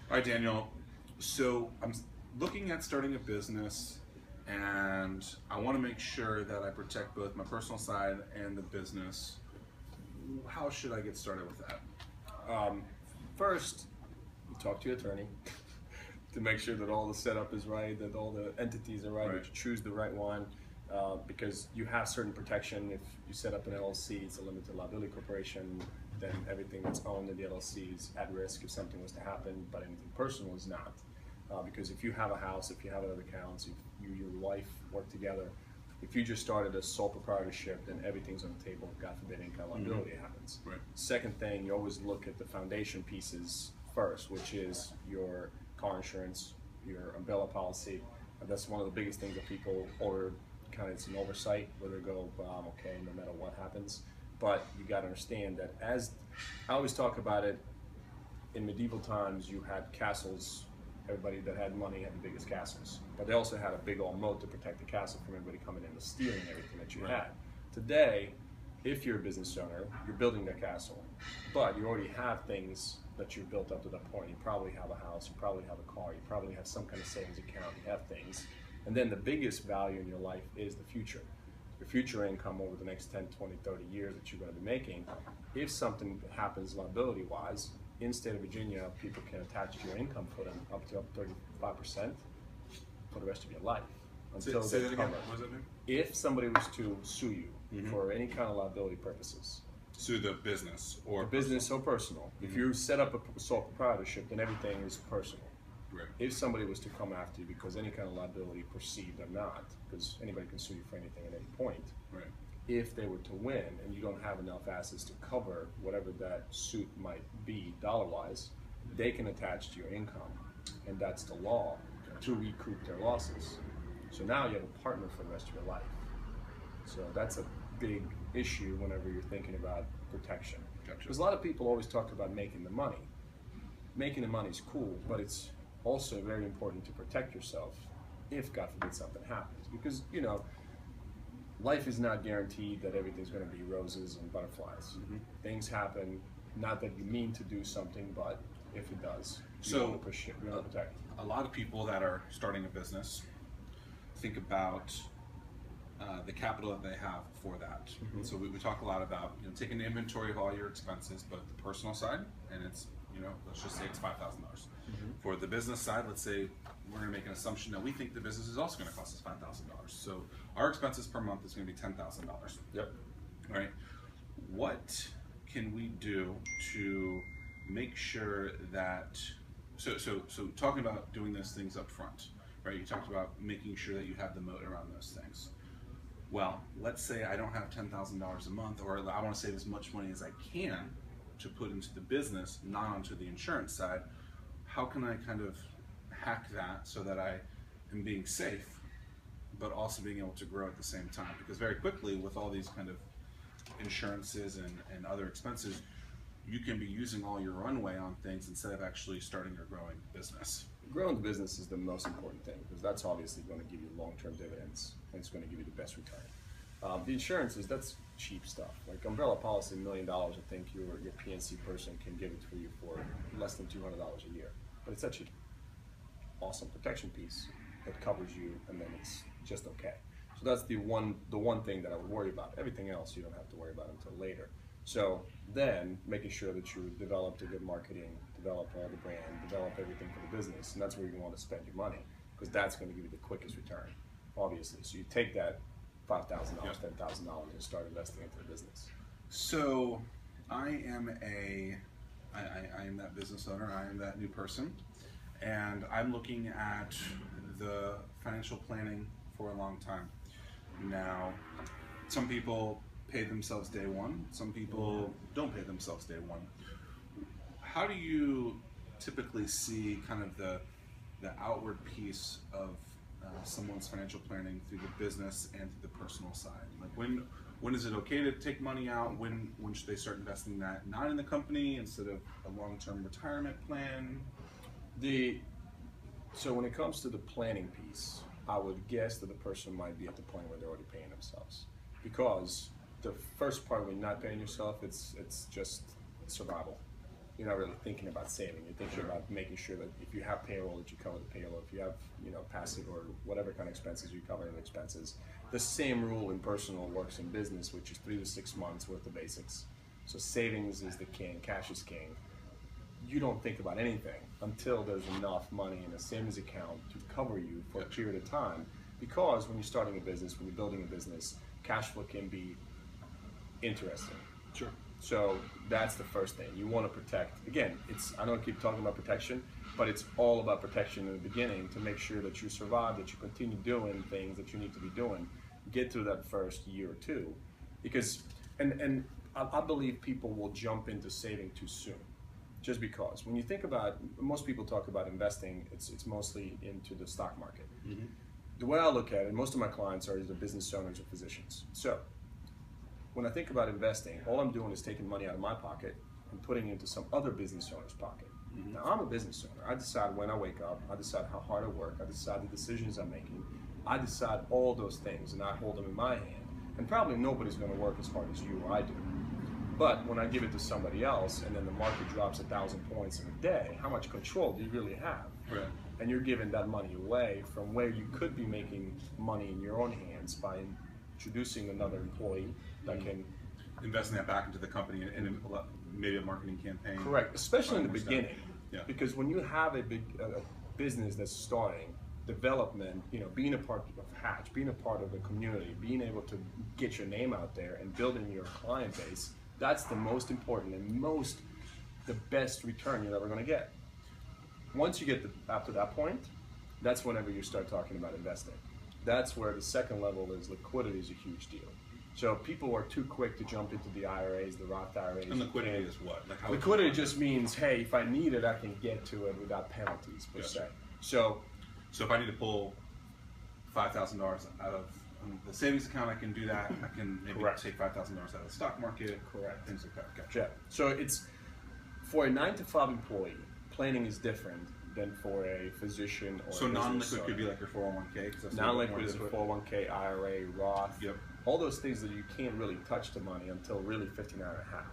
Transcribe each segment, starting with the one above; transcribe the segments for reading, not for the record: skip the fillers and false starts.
All right, Daniel. So I'm looking at starting a business, and I want to make sure that I protect both my personal side and the business. How should I get started with that? Um, First, you talk to your attorney to make sure that all the setup is right, that all the entities are right, Right. that you choose the right one, because you have certain protection. If you set up an LLC, it's a limited liability corporation, then everything that's owned in the LLC is at risk if something was to happen, but anything personal is not. Because if you have a house, if you have other accounts, if you and your wife work together, if you just started a sole proprietorship, then everything's on the table. God forbid income liability happens. Right. Second thing, you always look at the foundation pieces first, which is your car insurance, your umbrella policy. That's one of the biggest things that people it's an oversight, where they go, well, I'm okay no matter what happens. But you got to understand that, as I always talk about it, in medieval times you had castles. Everybody that had money had the biggest castles, but they also had a big old moat to protect the castle from everybody coming in and stealing everything that you had. Today, if you're a business owner, you're building that castle, but you already have things that you've built up to that point. You probably have a house, you probably have a car, you probably have some kind of savings account, you have things. And then the biggest value in your life is the future. Your future income over the next 10, 20, 30 years that you're going to be making. If something happens liability-wise, in state of Virginia, people can attach to your income for them up to 35% for the rest of your life until Say they're that again. covered. What does that mean? If somebody was to sue you for any kind of liability purposes, Sue the business or business or personal, if you set up a sole proprietorship, then everything is personal. Right. If somebody was to come after you because any kind of liability, perceived or not, because anybody can sue you for anything at any point, Right. if they were to win and you don't have enough assets to cover whatever that suit might be dollar-wise, they can attach to your income, and that's the law, to recoup their losses. So now you have a partner for the rest of your life. So that's a big issue whenever you're thinking about protection. Gotcha. Because a lot of people always talk about making the money. Making the money is cool, but it's also very important to protect yourself if, God forbid, something happens. Because, life is not guaranteed that everything's going to be roses and butterflies. Things happen, not that you mean to do something, but if it does, you want to protect. A lot of people that are starting a business think about the capital that they have for that. So we talk a lot about taking inventory of all your expenses, both the personal side, and it's let's just say it's $5,000. For the business side, let's say we're going to make an assumption that we think the business is also going to cost us $5,000. So our expenses per month is going to be $10,000. Yep. All right. What can we do to make sure that so talking about doing those things up front, right? You talked about making sure that you have the moat around those things. Well, let's say I don't have $10,000 a month, or I want to save as much money as I can to put into the business, not onto the insurance side. How can I kind of hack that so that I am being safe, but also being able to grow at the same time? Because very quickly, with all these kind of insurances and other expenses, you can be using all your runway on things instead of actually starting or growing the business. Growing the business is the most important thing, because that's obviously going to give you long-term dividends, and it's going to give you the best return. The insurances, that's cheap stuff. Like umbrella policy, $1 million, I think your PNC person can give it to you for less than $200 a year. But it's such an awesome protection piece that covers you, and then it's just okay. So that's the one thing that I would worry about. Everything else you don't have to worry about until later. So then making sure that you develop a good marketing, develop all the brand, develop everything for the business, and that's where you want to spend your money, because that's going to give you the quickest return, obviously. So you take that $5,000, $10,000 and start investing into the business. So I am that business owner, I am that new person, and I'm looking at the financial planning for a long time. Now, some people pay themselves day one, some people don't pay themselves day one. How do you typically see kind of the outward piece of someone's financial planning through the business and through the personal side? Like when is it okay to take money out? When should they start investing that not in the company instead of a long-term retirement plan? So when it comes to the planning piece, I would guess that the person might be at the point where they're already paying themselves, because the first part when you're not paying yourself, it's just survival. you're not really thinking about saving. You're thinking about making sure that if you have payroll, that you cover the payroll. If you have, passive or whatever kind of expenses, you cover the expenses. The same rule in personal works in business, which is 3 to 6 months worth of basics. So savings is the king, cash is king. You don't think about anything until there's enough money in a savings account to cover you for a period of time. Because when you're starting a business, when you're building a business, cash flow can be interesting. Sure. So that's the first thing. You want to protect. Again, I don't keep talking about protection, but it's all about protection in the beginning to make sure that you survive, that you continue doing things that you need to be doing, get through that first year or two. Because, and I believe people will jump into saving too soon. Just because. When you think about, most people talk about investing, it's mostly into the stock market. Mm-hmm. The way I look at it, most of my clients are either business owners or physicians. So, when I think about investing, all I'm doing is taking money out of my pocket and putting it into some other business owner's pocket. Mm-hmm. Now, I'm a business owner. I decide when I wake up, I decide how hard I work, I decide the decisions I'm making, I decide all those things, and I hold them in my hand. And probably nobody's going to work as hard as you or I do. But when I give it to somebody else and then the market drops 1,000 points in a day, how much control do you really have? Right. And you're giving that money away from where you could be making money in your own hands by introducing another employee that can investing that back into the company and maybe a marketing campaign. Correct, especially in the beginning. Yeah. Because when you have a business that's starting, development, being a part of Hatch, being a part of the community, being able to get your name out there and building your client base, that's the most important and the best return you're ever going to get. Once you get after that point, that's whenever you start talking about investing. That's where the second level is liquidity is a huge deal. So people are too quick to jump into the IRAs, the Roth IRAs. And liquidity is what? Like how liquidity just means, hey, if I need it, I can get to it without penalties per se. So if I need to pull $5,000 out of the savings account, I can do that. I can maybe take $5,000 out of the stock market. Correct. Things like that. Okay. Yeah. So it's for a 9-to-5 employee, planning is different than for a physician or. So non-liquid could be like your 401k. Non-liquid is a 401k, IRA, Roth. Yep. All those things that you can't really touch the money until really 59 and a half.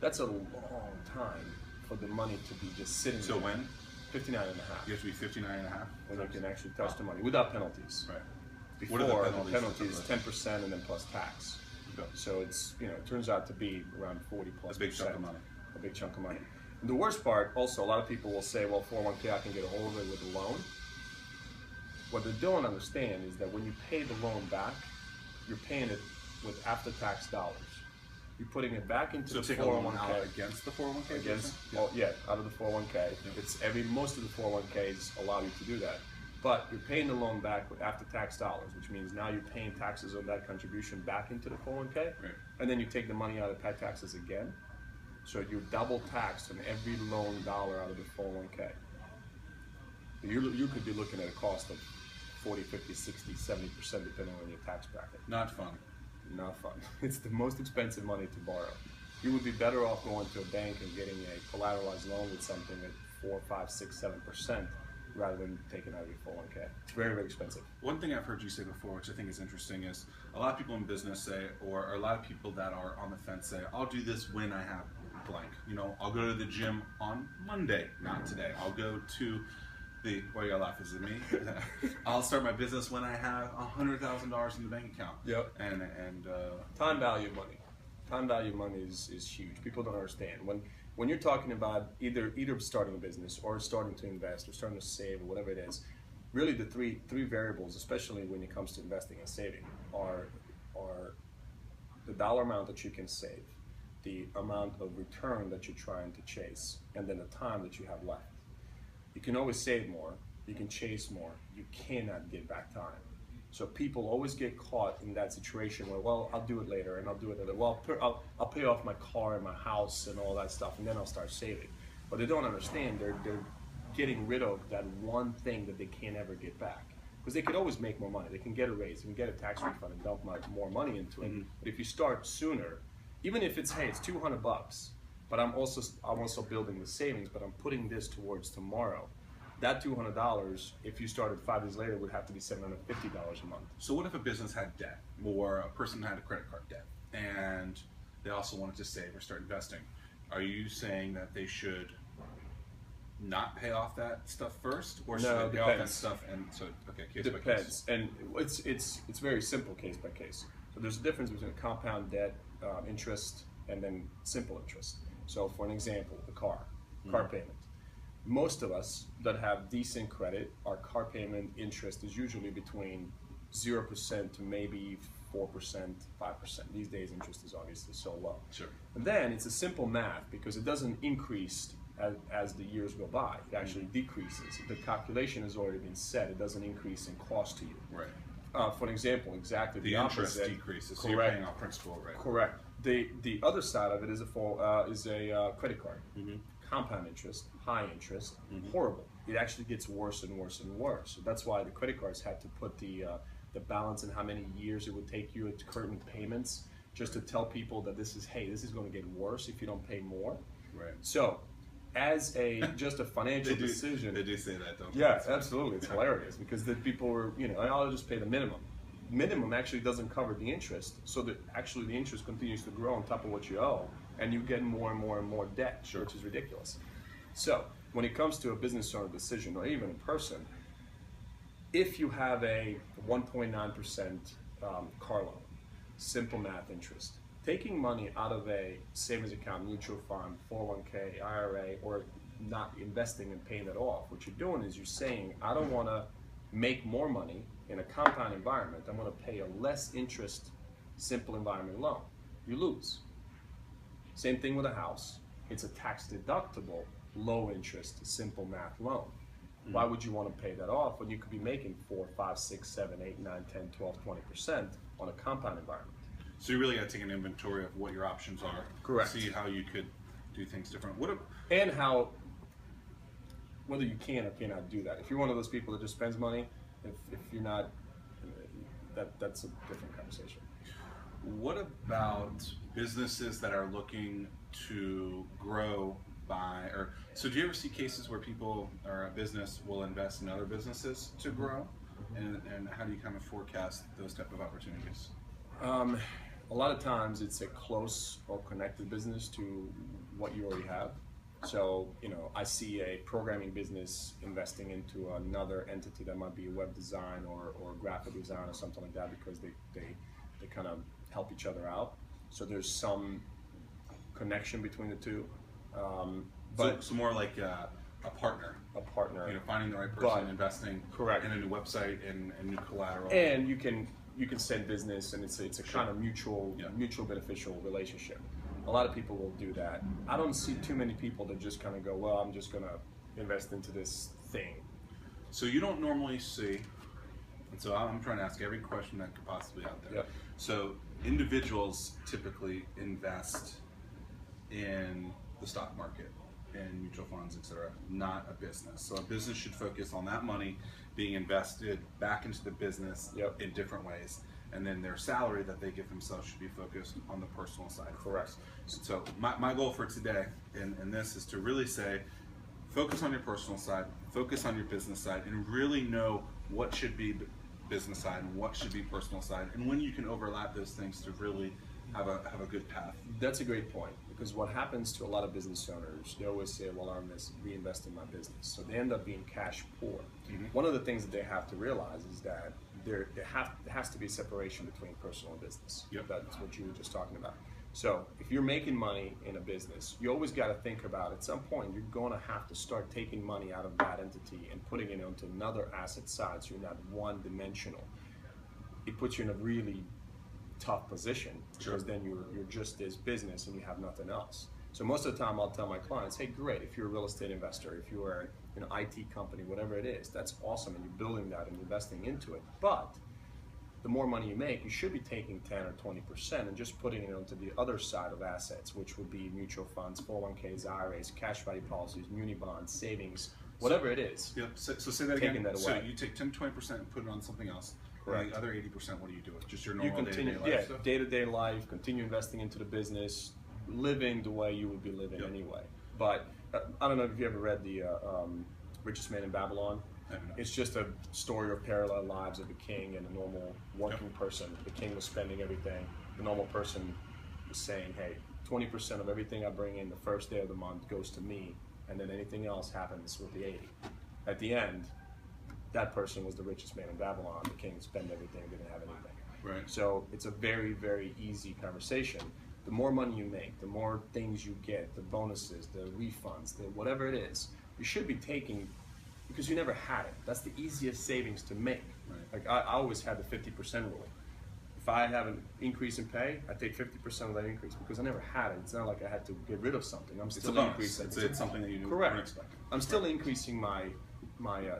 That's a long time for the money to be just sitting. So there. when? 59 and a half. You have to be 59 and a half. When you can actually touch the money without penalties. Right. Before the penalty is 10% and then plus tax. Okay. So it's it turns out to be around 40 plus. A big chunk of money. A big chunk of money. And the worst part, also, a lot of people will say, well, 401k, I can get a hold of it with a loan. What they don't understand is that when you pay the loan back, you're paying it with after-tax dollars. You're putting it back into the 401k. Against the 401k? Against, out of the 401k. Yeah. Most of the 401ks allow you to do that. But you're paying the loan back with after-tax dollars, which means now you're paying taxes on that contribution back into the 401k. Right. And then you take the money out of pay taxes again. So you're double taxed on every loan dollar out of the 401k. You could be looking at a cost of 40, 50, 60, 70% depending on your tax bracket. Not fun. Not fun. It's the most expensive money to borrow. You would be better off going to a bank and getting a collateralized loan with something at 4, 5, 6, 7% rather than taking out your 401k. It's very, very expensive. One thing I've heard you say before, which I think is interesting, is a lot of people in business say, or a lot of people that are on the fence say, I'll do this when I have blank. I'll go to the gym on Monday, not today. I'll go to why you laugh, is it me? I'll start my business when I have $100,000 in the bank account. Yep. And time value of money. Time value of money is huge. People don't understand. When you're talking about either starting a business or starting to invest or starting to save or whatever it is, really the three variables, especially when it comes to investing and saving, are the dollar amount that you can save, the amount of return that you're trying to chase, and then the time that you have left. You can always save more, you can chase more, you cannot get back time. So people always get caught in that situation where, well, I'll do it later and I'll do it later. Well, I'll pay off my car and my house and all that stuff and then I'll start saving. But they don't understand, they're getting rid of that one thing that they can't ever get back. Because they could always make more money. They can get a raise, they can get a tax refund and dump more money into it. Mm-hmm. But if you start sooner, even if it's $200, but I'm also building the savings, but I'm putting this towards tomorrow. That $200, if you started 5 years later, would have to be $750 a month. So what if a business had debt, or a person had a credit card debt, and they also wanted to save or start investing? are you saying that they should not pay off that stuff first, or should No, they pay off that stuff? And so, okay, case by case. Depends, and it's very simple case by case. So there's a difference between compound debt interest and then simple interest. So for an example, the car payment. Most of us that have decent credit, our car payment interest is usually between 0% to maybe 4%, 5%. These days interest is obviously so low. Sure. And then it's a simple math because it doesn't increase as the years go by. It actually decreases. The calculation has already been set. It doesn't increase in cost to you. Right. For an example, exactly the interest opposite. Decreases. So Correct. you're paying off principal, right? Correct. The other side of it is a credit card. Compound interest, high interest, horrible. It actually gets worse and worse and worse. So that's why the credit cards had to put the balance and how many years it would take you at current payments, just to tell people that this is going to get worse if you don't pay more. Right. So, as just a financial decision, they do say that, don't they? Yeah, absolutely. It's hilarious because the people were, I'll just pay the minimum. Minimum actually doesn't cover the interest, so that actually the interest continues to grow on top of what you owe, and you get more and more and more debt, which is ridiculous. So when it comes to a business owner decision, or even a person, if you have a 1.9% car loan, simple math interest, taking money out of a savings account, mutual fund, 401k, IRA, or not investing and paying it off, what you're doing is you're saying, I don't want to make more money in a compound environment. I'm going to pay a less interest, simple environment loan. You lose. Same thing with a house. It's a tax deductible, low interest, simple math loan. Why would you want to pay that off when you could be making 4, 5, 6, 7, 8, 9, 10, 12, 20% on a compound environment? So you really got to take an inventory of what your options are. Correct. See how you could do things different. And whether you can or cannot do that. If you're one of those people that just spends money, if you're not, that's a different conversation. What about businesses that are looking to grow so do you ever see cases where people or a business will invest in other businesses to grow? And how do you kind of forecast those type of opportunities? A lot of times it's a close or connected business to what you already have. So, I see a programming business investing into another entity that might be web design or graphic design or something like that, because they kind of help each other out. So there's some connection between the two. But so more like a partner. A partner. Finding the right person, investing correct. in a new website and new collateral. And you can send business, and it's a kind of mutual beneficial relationship. A lot of people will do that. I don't see too many people that just kind of go, well, I'm just going to invest into this thing. So you don't normally see, and so I'm trying to ask every question that could possibly out there. Yep. So individuals typically invest in the stock market and mutual funds, etc., not a business. So a business should focus on that money being invested back into the business in different ways. And then their salary that they give themselves should be focused on the personal side. Correct. So my goal for today in this is to really say, focus on your personal side, focus on your business side, and really know what should be business side and what should be personal side, and when you can overlap those things to really have a good path. That's a great point, because what happens to a lot of business owners, they always say, well, I'm reinvest in my business. So they end up being cash poor. One of the things that they have to realize is that there has to be a separation between personal and business. That's what you were just talking about. So if you're making money in a business, you always got to think about, at some point, you're going to have to start taking money out of that entity and putting it onto another asset side, so you're not one-dimensional. It puts you in a really tough position, because then you're just this business and you have nothing else. So most of the time I'll tell my clients, hey, great, if you're a real estate investor, if you're an IT company, whatever it is, that's awesome, and you're building that and investing into it. But the more money you make, you should be taking 10 or 20% and just putting it onto the other side of assets, which would be mutual funds, 401ks, IRAs, cash value policies, muni bonds, savings, whatever it is. Yep. So say that again. So you take 10 to 20% and put it on something else. Correct. And the other 80%, what do you do? Just your normal day-to-day life stuff? Day-to-day life, continue investing into the business, living the way you would be living anyway. But I don't know if you ever read the Richest Man in Babylon. It's just a story of parallel lives of a king and a normal working person. The king was spending everything. The normal person was saying, hey, 20% of everything I bring in the first day of the month goes to me, and then anything else happens with the 80. At the end, that person was the richest man in Babylon. The king spent everything, didn't have anything. Right. So it's a very, very easy conversation. The more money you make, the more things you get, the bonuses, the refunds, the whatever it is, you should be taking, because you never had it. That's the easiest savings to make. Right. Like I always had the 50% rule. If I have an increase in pay, I take 50% of that increase because I never had it. It's not like I had to get rid of something. I'm still increasing. It's something that you Correct. weren't expecting. I'm still increasing my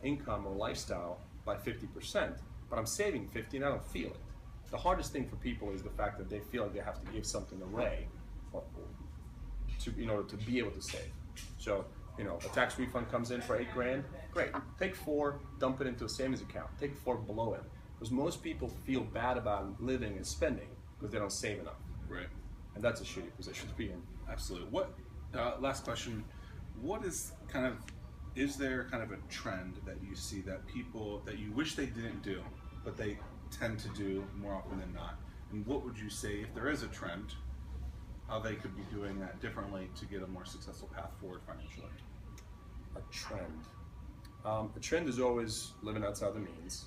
income or lifestyle by 50%, but I'm saving 50 and I don't feel it. The hardest thing for people is the fact that they feel like they have to give something away in order to be able to save. So, a tax refund comes in for 8 grand, great. Take 4, dump it into a savings account. Take 4 below it. Because most people feel bad about living and spending because they don't save enough. Right. And that's a shitty position to be in. Absolutely. What, last question, is there kind of a trend that you see that people, that you wish they didn't do, but they tend to do more often than not? And what would you say, if there is a trend, how they could be doing that differently to get a more successful path forward financially? A trend. A trend is always living outside the means.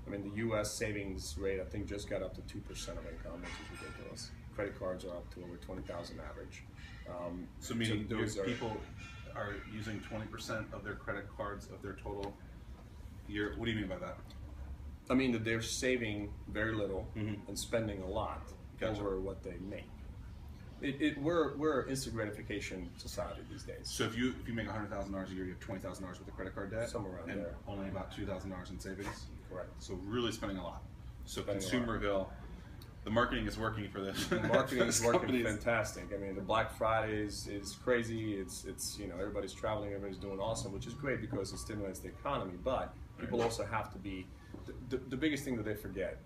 I mean, the U.S. savings rate, I think, just got up to 2% of income, which is ridiculous. Credit cards are up to over 20,000 average. So meaning people are using 20% of their credit cards of their total year. What do you mean by that? I mean that they're saving very little and spending a lot over what they make. We're an instant gratification society these days. So if you make $100,000 a year, you have $20,000 worth of credit card debt, somewhere around and there. only about $2,000 in savings. Correct. So really spending a lot. So Consumerville, the marketing is working for this. The marketing is working fantastic. I mean, the Black Friday is crazy. It's everybody's traveling, everybody's doing awesome, which is great because it stimulates the economy. But people also have to be the biggest thing that they forget.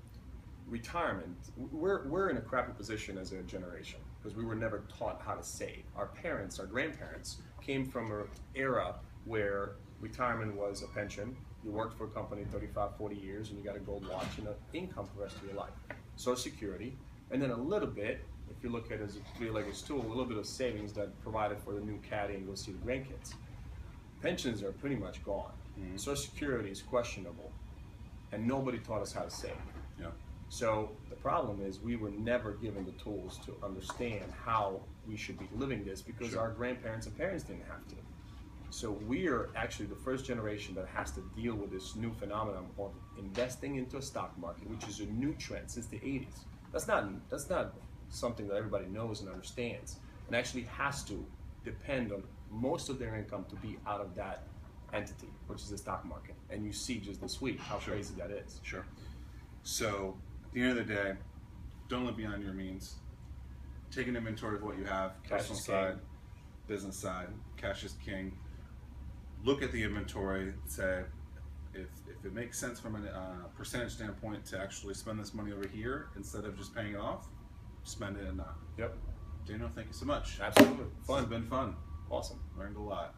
Retirement. We're in a crappy position as a generation because we were never taught how to save. Our parents, our grandparents, came from an era where retirement was a pension. You worked for a company 35, 40 years and you got a gold watch and an income for the rest of your life. Social Security, and then a little bit, if you look at it as a three-legged stool, a little bit of savings that provided for the new caddy and go see the grandkids. Pensions are pretty much gone. Social Security is questionable, and nobody taught us how to save. Yeah. So the problem is we were never given the tools to understand how we should be living this because our grandparents and parents didn't have to. So we're actually the first generation that has to deal with this new phenomenon of investing into a stock market, which is a new trend since the 80s. That's not something that everybody knows and understands, and actually has to depend on most of their income to be out of that entity, which is the stock market. And you see just this week how crazy that is. Sure. So at the end of the day, don't live beyond your means. Take an inventory of what you have, personal side, business side. Cash is king. Look at the inventory, say, if it makes sense from a percentage standpoint to actually spend this money over here instead of just paying it off, spend it and not. Yep. Daniel, thank you so much. Absolutely. Fun. It's been fun. Awesome. Learned a lot.